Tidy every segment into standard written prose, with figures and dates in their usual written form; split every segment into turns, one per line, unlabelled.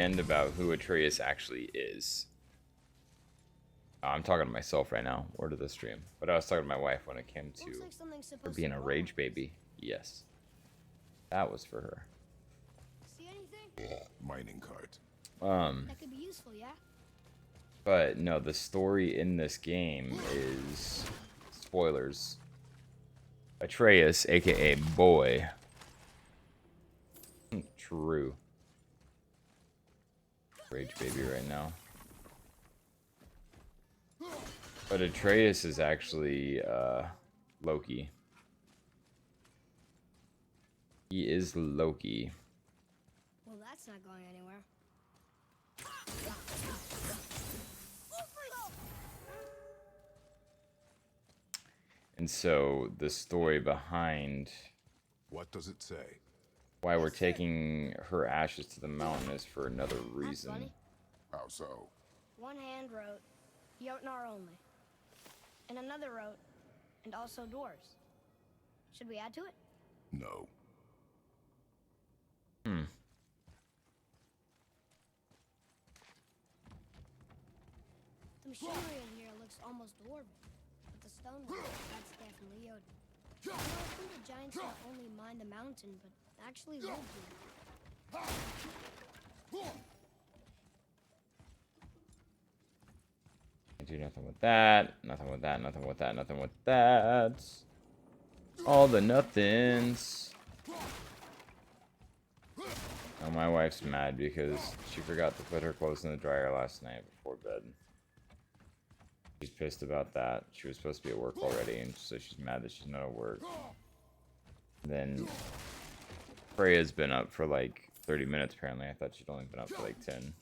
And about who Atreus actually is. I'm talking to myself right now. Word of the stream. But I was talking to my wife when it came to her being a rage baby. Yes. That was for her.
See anything?
Mining cart.
That could be useful, yeah?
But no, the story in this game is spoilers. Atreus, aka Boy. True. Rage baby right now. But Atreus is actually Loki. He is Loki.
Well, that's not going anywhere.
And so the story behind
What does it say?
why we're taking her ashes to the mountain is for another reason.
Funny.
How so?
One hand wrote, Jotnar only. And another wrote, and also doors. Should we add to it?
No.
The machinery in here looks almost dwarven. But the stonework, that's definitely Jotnar. I think the giants not only mine the mountain, but actually live here.
I do nothing with that, nothing with that, nothing with that, nothing with that. All the nothings. Oh, my wife's mad because she forgot to put her clothes in the dryer last night before bed. She's pissed about that. She was supposed to be at work already, and so she's mad that she's not at work. Then Freya's been up for like 30 minutes apparently. I thought she'd only been up for like 10.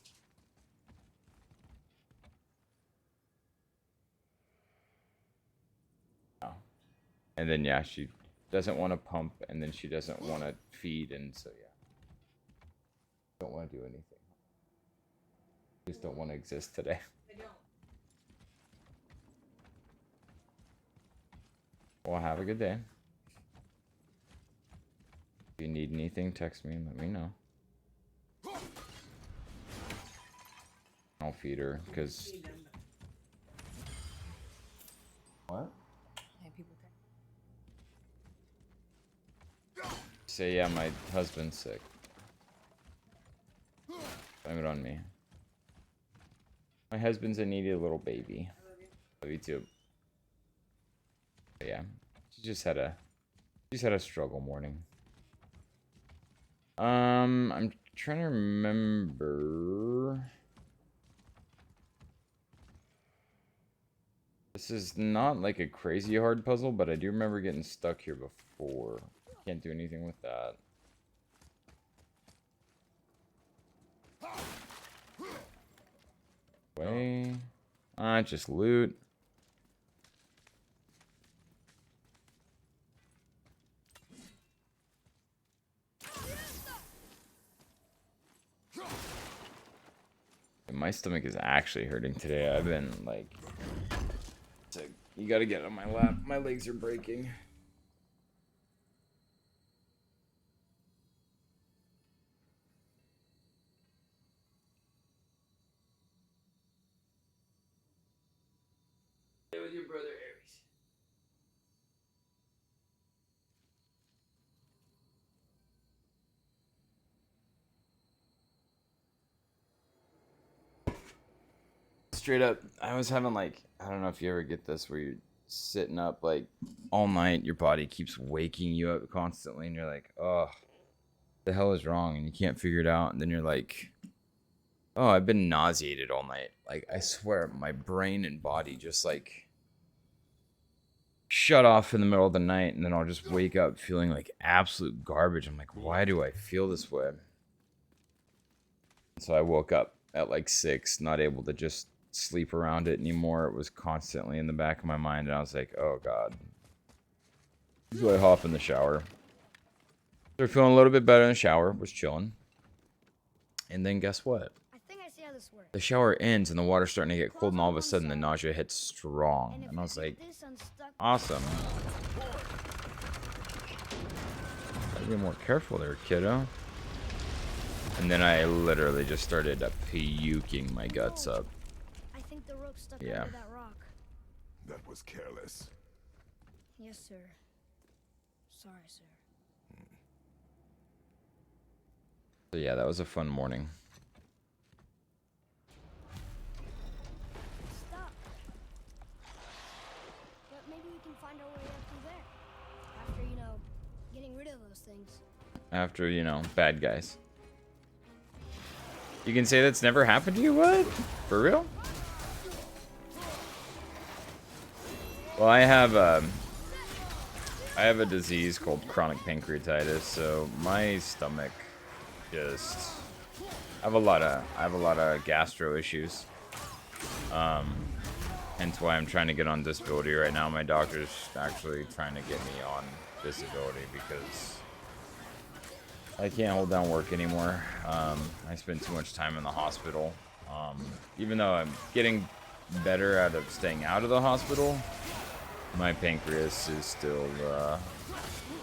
Oh. And then yeah, she doesn't want to pump, and then she doesn't want to feed, and so yeah. Don't want to do anything. Just don't want to exist today. Well, have a good day. If you need anything, text me and let me know. I'll feed her, because... What? Say, yeah, my husband's sick. Blame it on me. My husband's a needy little baby. Love you too. But yeah, she just had a struggle morning. I'm trying to remember. This is not like a crazy hard puzzle, but I do remember getting stuck here before. Can't do anything with that. Way. Just loot. My stomach is actually hurting today. I've been like, you gotta get on my lap. My legs are breaking. Stay with your brother Ares. Straight up, I was having like, I don't know if you ever get this where you're sitting up like all night, your body keeps waking you up constantly, and you're like, oh, the hell is wrong? And you can't figure it out, and then you're like, oh, I've been nauseated all night. Like, I swear, my brain and body just like shut off in the middle of the night, and then I'll just wake up feeling like absolute garbage. I'm like, why do I feel this way? So I woke up at like 6, not able to just sleep around it anymore. It was constantly in the back of my mind, and I was like, oh god. So I hop in the shower. Started feeling a little bit better in the shower, was chilling. And then guess what?
I think I see how this works.
The shower ends and the water's starting to get cold, and all of a sudden the nausea hits strong.
if
And I was like,
this unstuck,
awesome. Gotta be more careful there, kiddo. And then I literally just started puking my guts up.
I think the rope stuck
Yeah.
under that rock.
That was careless.
Yes, sir. Sorry, sir.
So yeah, that was a fun morning.
Stop. But maybe we can find our way up through there. After, you know, getting rid of those things.
After, you know, bad guys. You can say that's never happened to you? What? For real? Well, I have a disease called chronic pancreatitis, so my stomach just I have a lot of gastro issues. Hence why I'm trying to get on disability right now. My doctor's actually trying to get me on disability because I can't hold down work anymore. I spend too much time in the hospital. Even though I'm getting better out of staying out of the hospital, my pancreas is still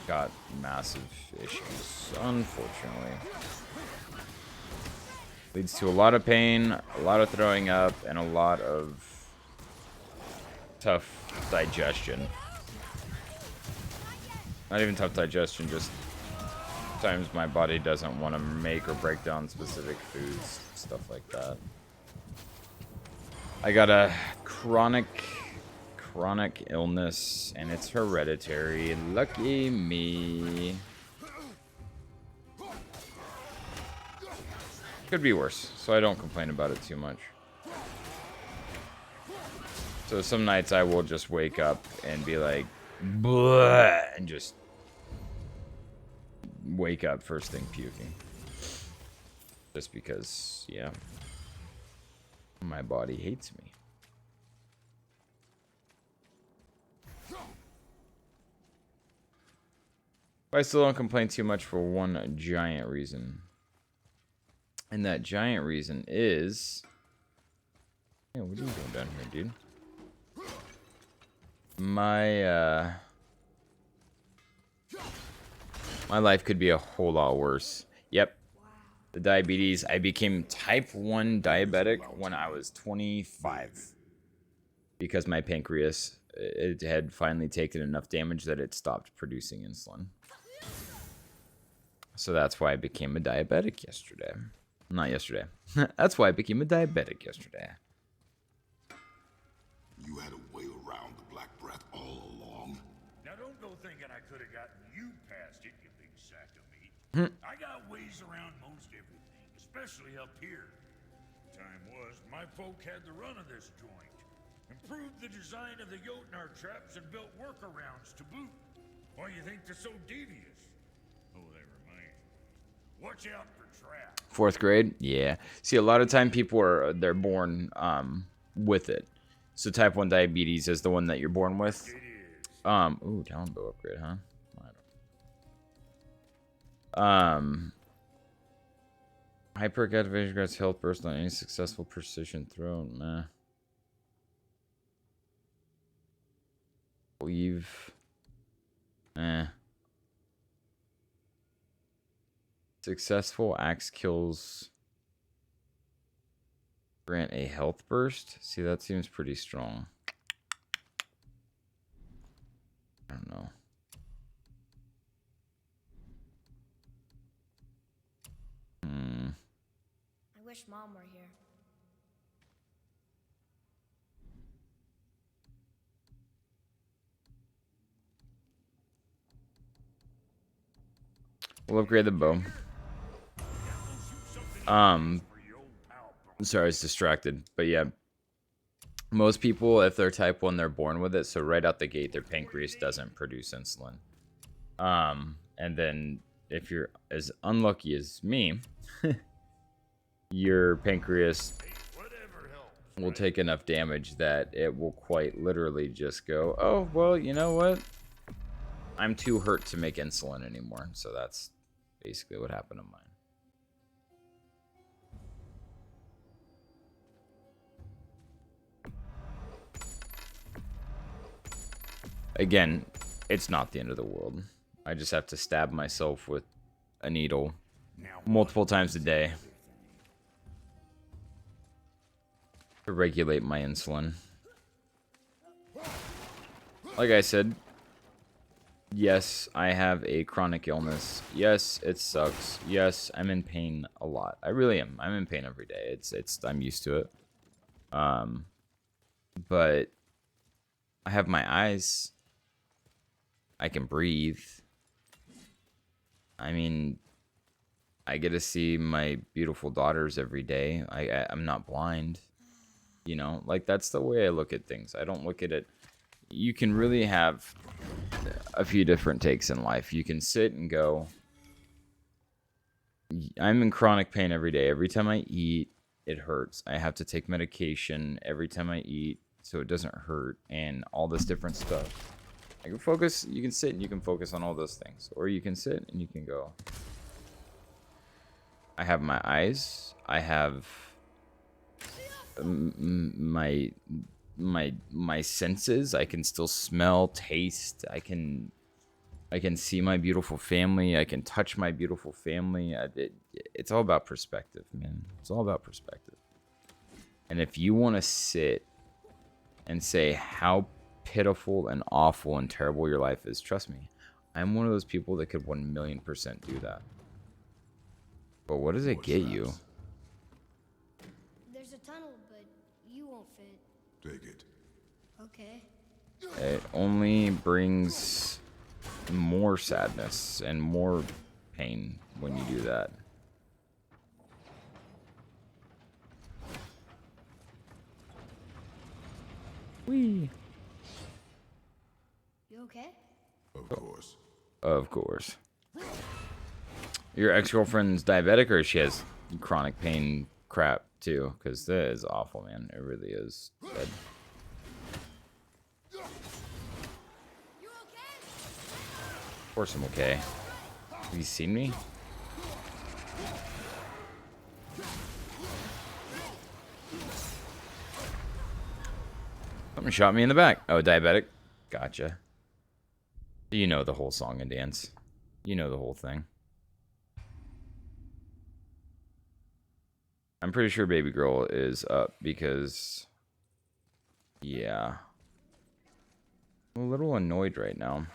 got massive issues, unfortunately. Leads to a lot of pain, a lot of throwing up, and a lot of tough digestion. Not even tough digestion, just times my body doesn't want to make or break down specific foods, stuff like that. I got a chronic illness, and it's hereditary. Lucky me. Could be worse, so I don't complain about it too much. So some nights I will just wake up and be like, bleh, and just wake up first thing puking. Just because, yeah, my body hates me. I still don't complain too much for one giant reason. And that giant reason is... Yeah, what are you doing down here, dude? My life could be a whole lot worse. Yep. The diabetes. I became type 1 diabetic when I was 25. Because my pancreas, it had finally taken enough damage that it stopped producing insulin. So that's why I became a diabetic yesterday. Not yesterday. That's why I became a diabetic yesterday.
You had a way around the Black Breath all along.
Now don't go thinking I could have gotten you past it, you big sack of meat. I got ways around most everything, especially up here. Time was, my folk had the run of this joint. Improved the design of the Jotnar traps and built workarounds to boot. Why you think they're so devious? Oh, they remind me. Watch out for traps.
4th grade? Yeah. See, a lot of time people they're born with it. So type 1 diabetes is the one that you're born with.
It is.
Ooh, talent bow upgrade, huh? I don't. Hyper activation grants health burst on any successful precision throw. Meh. Leave. Successful axe kills grant a health burst. See, that seems pretty strong. I don't know.
I wish Mom were here.
We'll upgrade the bow. Sorry, I was distracted. But yeah, most people, if they're type 1, they're born with it. So right out the gate, their pancreas doesn't produce insulin. And then if you're as unlucky as me, your pancreas will take enough damage that it will quite literally just go, oh, well, you know what? I'm too hurt to make insulin anymore. So that's basically what happened to mine. Again, it's not the end of the world. I just have to stab myself with a needle multiple times a day to regulate my insulin. Like I said, yes, I have a chronic illness. Yes, it sucks. Yes, I'm in pain a lot. I really am. I'm in pain every day. I'm used to it. But I have my eyes. I can breathe. I mean, I get to see my beautiful daughters every day. I'm not blind. You know, like that's the way I look at things. I don't look at it. You can really have a few different takes in life. You can sit and go, I'm in chronic pain every day. Every time I eat, it hurts. I have to take medication every time I eat so it doesn't hurt, and all this different stuff. I can focus. You can sit and you can focus on all those things, or you can sit and you can go, I have my eyes. I have my senses. I can still smell, taste. I can see my beautiful family. I can touch my beautiful family. It's all about perspective, man. It's all about perspective. And if you want to sit and say how pitiful and awful and terrible your life is, trust me, I'm one of those people that could 1,000,000% do that. But what does it get you?
There's a tunnel, but you won't fit.
Take it.
Okay.
It only brings more sadness and more pain when you do that. Whee!
You okay?
Of course.
Of course. Your ex-girlfriend's diabetic, or she has chronic pain crap too? Because that is awful, man. It really is. Bad.
You okay?
Of course I'm okay. Have you seen me? Someone shot me in the back. Oh, diabetic? Gotcha. You know the whole song and dance. You know the whole thing. I'm pretty sure baby girl is up because... yeah. I'm a little annoyed right now.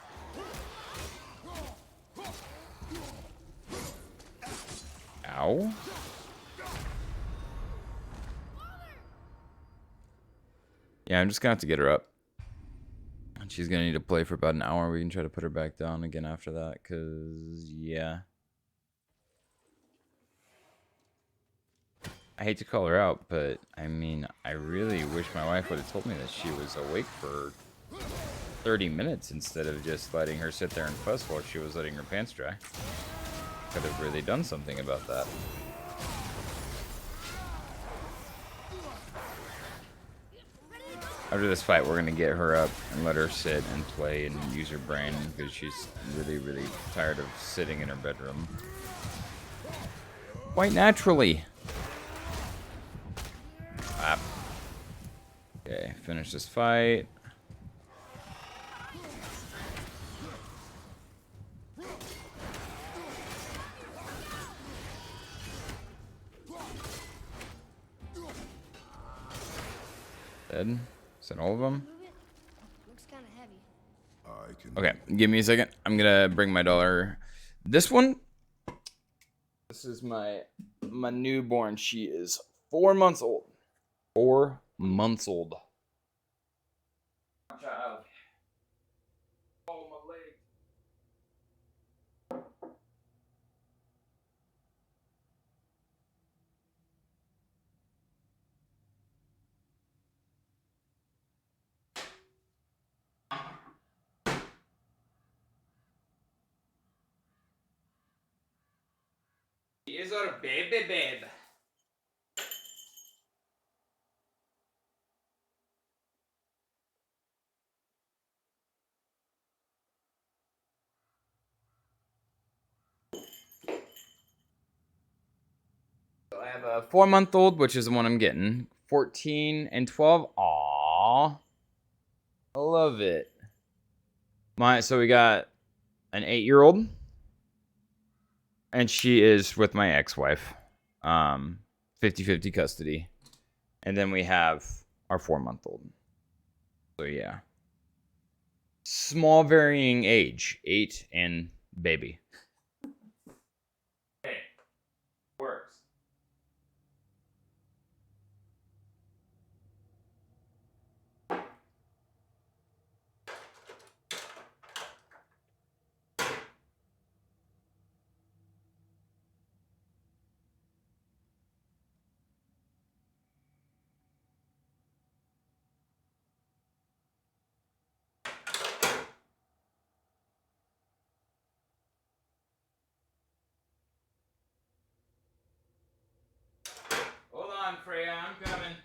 Ow. Yeah, I'm just gonna have to get her up. And she's gonna need to play for about an hour. We can try to put her back down again after that, because, yeah. I hate to call her out, but, I mean, I really wish my wife would have told me that she was awake for 30 minutes instead of just letting her sit there and fuss while she was letting her pants dry. Could have really done something about that. After this fight, we're gonna get her up and let her sit and play and use her brain, because she's really, really tired of sitting in her bedroom. Quite naturally. Ah. Okay, finish this fight. Dead. Is that all of them?
Move it. Looks kind of heavy.
I can.
Okay, give me a second. I'm gonna bring my daughter. This one. This is my newborn. She is 4 months old. 4 months old. Child. Follow my leg. He is our baby babe. So I have a 4-month-old, which is the one I'm getting. 14 and 12. Aww. I love it. So we got an 8-year-old. And she is with my ex-wife. 50-50 custody. And then we have our 4-month-old. So yeah. Small varying age, 8 and baby. Hey, works. Hold on, Freya, I'm coming.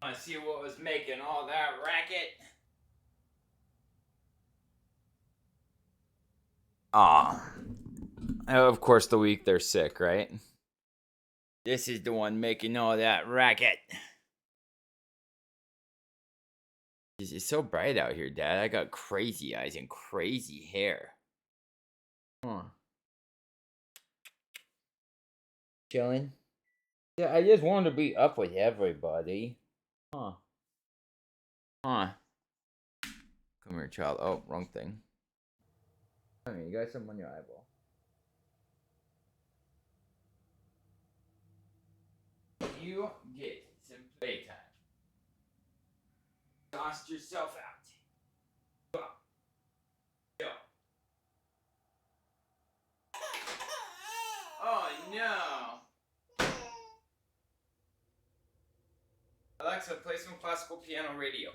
I see what was making all that racket. Ah, of course the week they're sick, right? This is the one making all that racket. It's so bright out here, Dad. I got crazy eyes and crazy hair. Huh. Chilling? Yeah, I just wanted to be up with everybody. Huh. Huh. Come here, child. Oh, wrong thing. I mean, you got something on your eyeball. You get some playtime. Toss yourself out. Go. Oh no. Alexa, play some classical piano radio.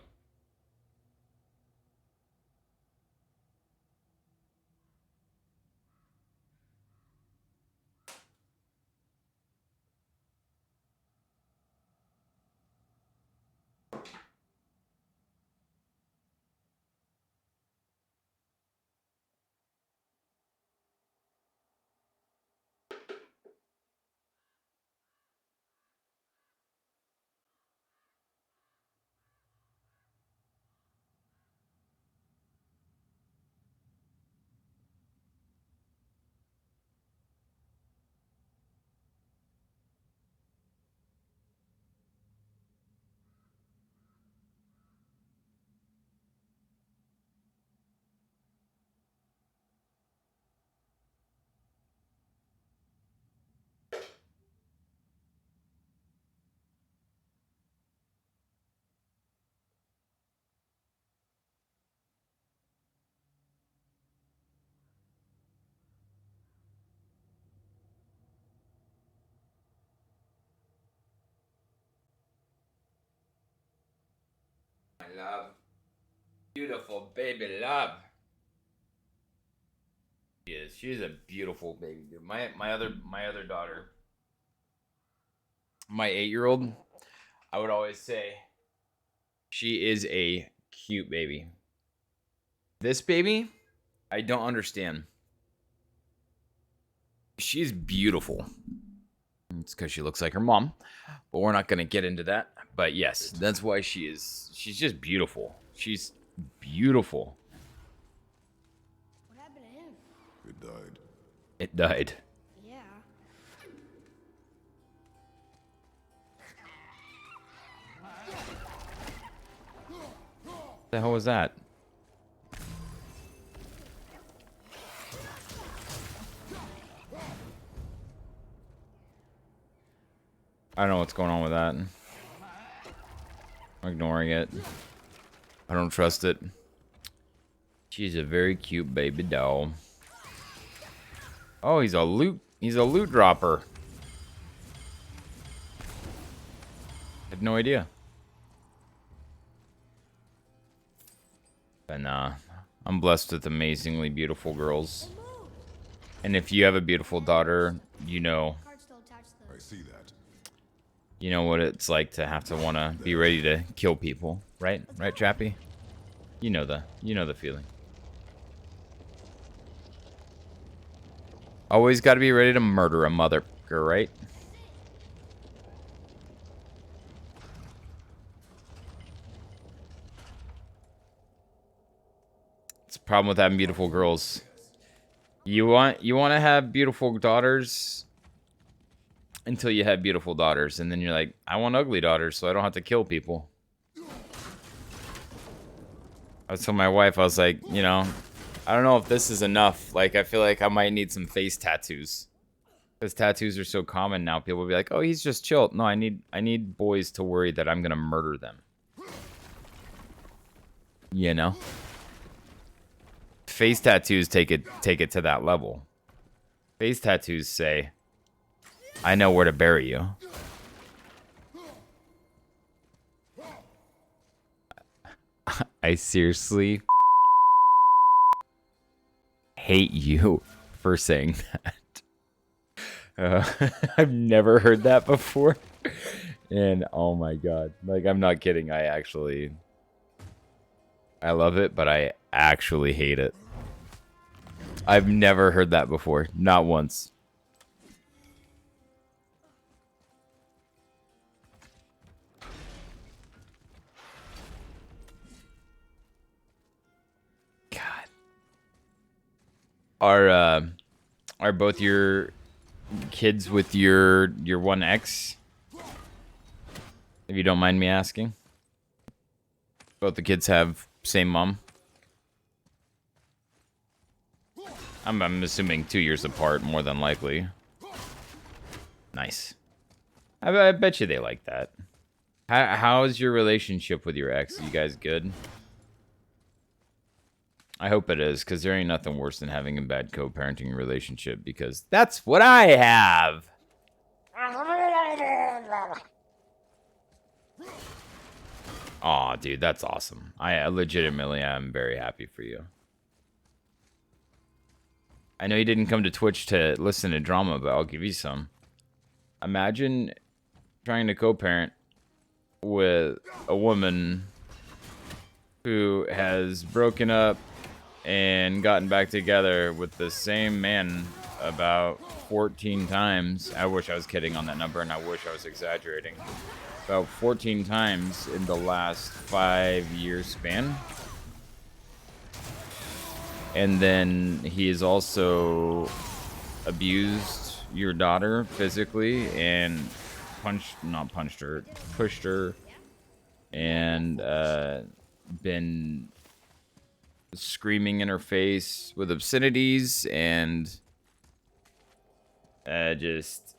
My love. Beautiful baby love. She is. She's a beautiful baby, dude. My other daughter, my 8-year-old, I would always say she is a cute baby. This baby, I don't understand. She's beautiful. It's because she looks like her mom, but we're not going to get into that. But yes, that's why she's just beautiful. She's beautiful.
What happened to him?
It died.
It died.
Yeah.
What the hell was that? I don't know what's going on with that. I'm ignoring it. I don't trust it. She's a very cute baby doll. Oh, he's a loot dropper. Had no idea. But nah, I'm blessed with amazingly beautiful girls. And if you have a beautiful daughter, you know
Card's still attached to
I
the...
see that.
you know what it's like to have to want to be ready to kill people, right? Right, Chappie? You know the feeling. Always got to be ready to murder a motherfucker, right? It's a problem with having beautiful girls. You want to have beautiful daughters until you have beautiful daughters, and then you're like, I want ugly daughters so I don't have to kill people. I was telling my wife, I was like, you know, I don't know if this is enough. Like, I feel like I might need some face tattoos. Because tattoos are so common now. People will be like, oh, he's just chill. No, I need boys to worry that I'm going to murder them. You know? Face tattoos take it to that level. Face tattoos say, I know where to bury you. I seriously hate you for saying that. I've never heard that before. And oh my god. Like, I'm not kidding. I love it, but I actually hate it. I've never heard that before. Not once. God. Are both your kids with your one ex? If you don't mind me asking. Both the kids have same mom? I'm assuming 2 years apart, more than likely. Nice. I bet you they like that. How's your relationship with your ex? You guys good? I hope it is, because there ain't nothing worse than having a bad co-parenting relationship, because that's what I have! Aw, dude, that's awesome. I legitimately am very happy for you. I know you didn't come to Twitch to listen to drama, but I'll give you some. Imagine trying to co-parent with a woman who has broken up and gotten back together with the same man about 14 times. I wish I was kidding on that number, and I wish I was exaggerating. About 14 times in the last 5-year span. And then he has also abused your daughter physically and pushed her, and been screaming in her face with obscenities, and just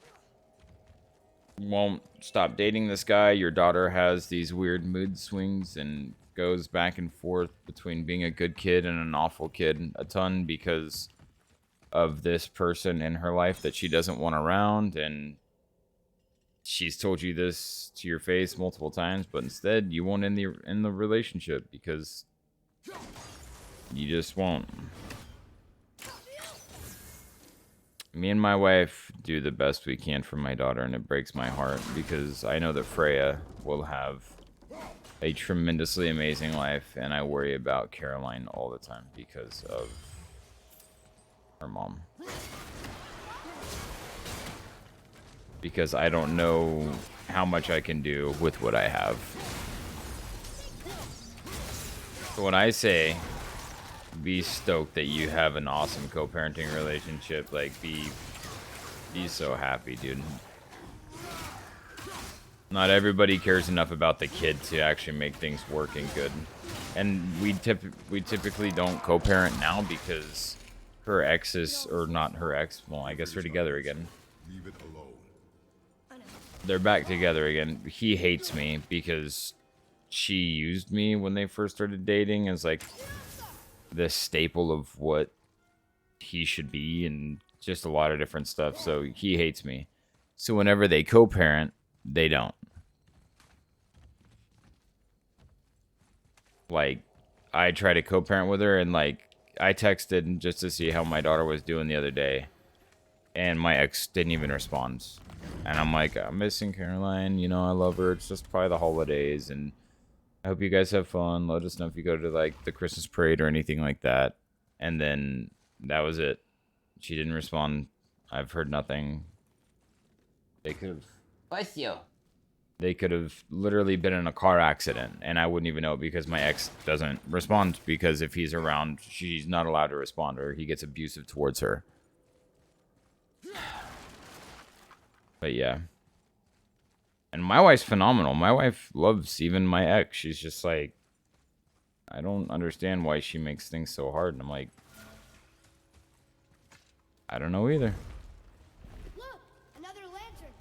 won't stop dating this guy. Your daughter has these weird mood swings and goes back and forth between being a good kid and an awful kid a ton because of this person in her life that she doesn't want around. And she's told you this to your face multiple times, but instead you won't end the relationship because you just won't. Me and my wife do the best we can for my daughter, and it breaks my heart because I know that Freya will have a tremendously amazing life, and I worry about Caroline all the time because of her mom. Because I don't know how much I can do with what I have. So when I say be stoked that you have an awesome co-parenting relationship, like be so happy, dude. Not everybody cares enough about the kid to actually make things working good. And we typically don't co-parent now because her ex is, or not her ex, well, I guess they're together again.
Leave it alone.
They're back together again. He hates me because she used me when they first started dating as like the staple of what he should be and just a lot of different stuff. So he hates me. So whenever they co-parent, they don't. Like, I try to co-parent with her, and like I texted just to see how my daughter was doing the other day, and my ex didn't even respond. And I'm like, I'm missing Caroline, you know, I love her, it's just probably the holidays, and I hope you guys have fun. Let us know if you go to like the Christmas parade or anything like that. And then that was it. She didn't respond. I've heard nothing. They could have. Bless you. They could have literally been in a car accident, and I wouldn't even know because my ex doesn't respond. Because if he's around, she's not allowed to respond, or he gets abusive towards her. But yeah. And my wife's phenomenal. My wife loves even my ex. She's just like, I don't understand why she makes things so hard. And I'm like, I don't know either.
Look, another lantern.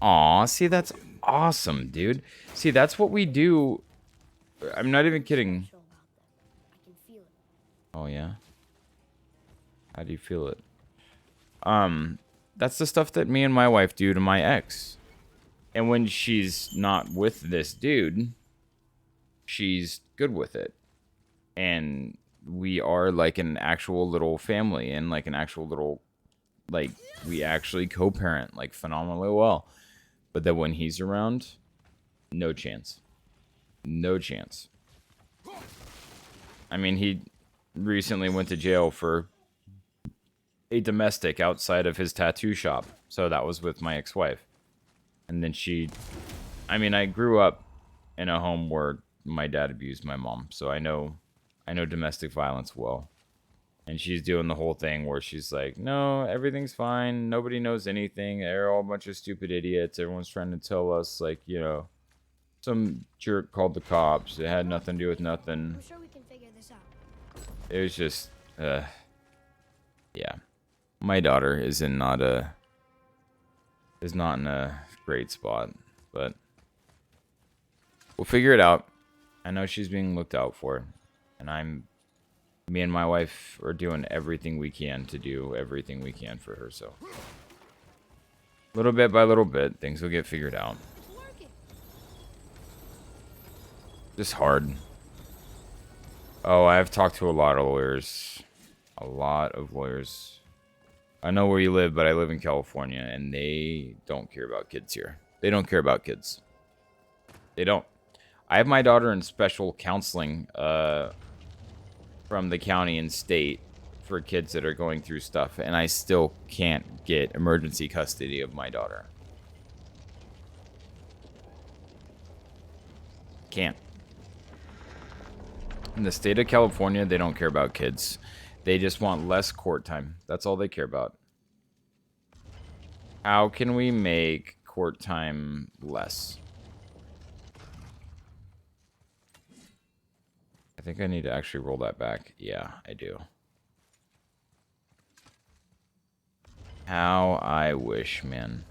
Aw, see, that's awesome, dude. See, that's what we do. I'm not even kidding.
Sure about them. I can feel it.
Oh, yeah? How do you feel it? That's the stuff that me and my wife do to my ex. And when she's not with this dude, she's good with it. And we are like an actual little family and like an actual little, like, we actually co-parent like phenomenally well. But then when he's around, no chance. No chance. I mean, he recently went to jail for a domestic outside of his tattoo shop. So that was with my ex-wife. And then I mean, I grew up in a home where my dad abused my mom. So I know domestic violence well. And she's doing the whole thing where she's like, no, everything's fine. Nobody knows anything. They're all a bunch of stupid idiots. Everyone's trying to tell us, like, you know, some jerk called the cops. It had nothing to do with nothing.
I'm sure we can figure this out.
It was just, yeah. My daughter is not in a great spot, but we'll figure it out. I know she's being looked out for, and me and my wife are doing everything we can to do everything we can for her, so little bit by little bit, things will get figured out.
It's working.
Just hard. Oh, I've talked to a lot of lawyers. A lot of lawyers. I know where you live, but I live in California, and they don't care about kids here. They don't care about kids. They don't. I have my daughter in special counseling from the county and state for kids that are going through stuff, and I still can't get emergency custody of my daughter. Can't. In the state of California, they don't care about kids. They just want less court time. That's all they care about. How can we make court time less? I think I need to actually roll that back. Yeah, I do. How I wish, man.